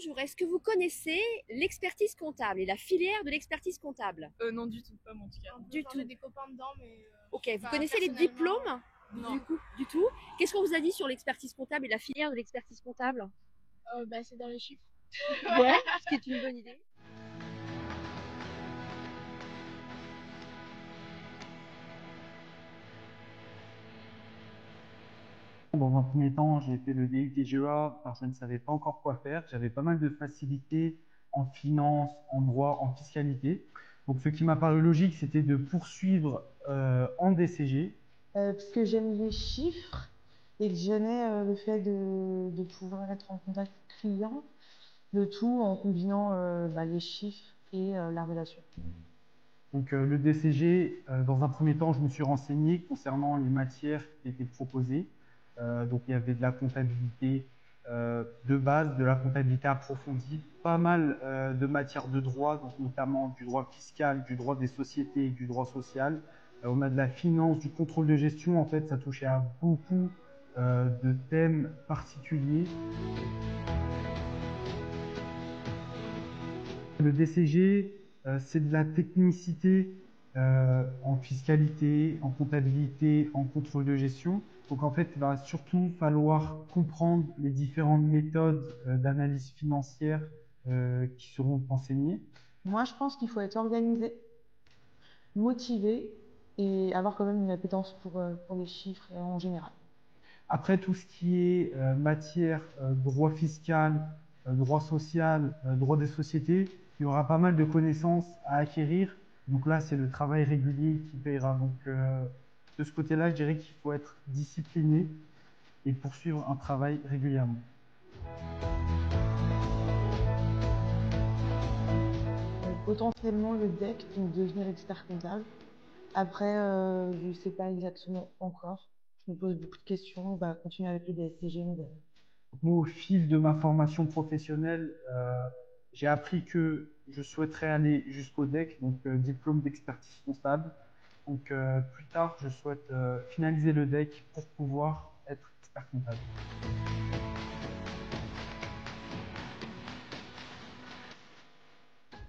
bonjour. Est-ce que vous connaissez l'expertise comptable et la filière de l'expertise comptable? Non, du tout, pas moi en tout cas. Du tout. J'ai des copains dedans, mais Ok, vous enfin, connaissez les personnellement, diplômes? non. Du tout. Qu'est-ce qu'on vous a dit sur l'expertise comptable et la filière de l'expertise comptable? Bah, c'est dans les chiffres. Ouais, ce qui est une bonne idée. Dans un premier temps, j'ai fait le DUTGEA parce que je ne savais pas encore quoi faire. J'avais pas mal de facilités en finance, en droit, en fiscalité. Donc, ce qui m'a paru logique, c'était de poursuivre en DCG. Parce que j'aime les chiffres et que j'aimais le fait de pouvoir être en contact client, le tout en combinant les chiffres et la relation. Donc, le DCG, dans un premier temps, je me suis renseigné concernant les matières qui étaient proposées. Donc, il y avait de la comptabilité de base, de la comptabilité approfondie, pas mal de matières de droit, donc notamment du droit fiscal, du droit des sociétés et du droit social. On a de la finance, du contrôle de gestion. En fait, ça touchait à beaucoup de thèmes particuliers. Le DCG, c'est de la technicité en fiscalité, en comptabilité, en contrôle de gestion. Donc en fait, il va surtout falloir comprendre les différentes méthodes d'analyse financière qui seront enseignées. Moi, je pense qu'il faut être organisé, motivé et avoir quand même une appétence pour les chiffres en général. Après, tout ce qui est matière droit fiscal, droit social, droit des sociétés, il y aura pas mal de connaissances à acquérir. Donc là, c'est le travail régulier qui payera. Donc de ce côté-là, je dirais qu'il faut être discipliné et poursuivre un travail régulièrement. Potentiellement le DEC, donc devenir expert comptable. Après, je ne sais pas exactement encore. Je me pose beaucoup de questions. On va continuer avec le DSCG. Moi, au fil de ma formation professionnelle, j'ai appris que je souhaiterais aller jusqu'au DEC, donc diplôme d'expertise comptable. Donc plus tard, je souhaite finaliser le DEC pour pouvoir être expert comptable.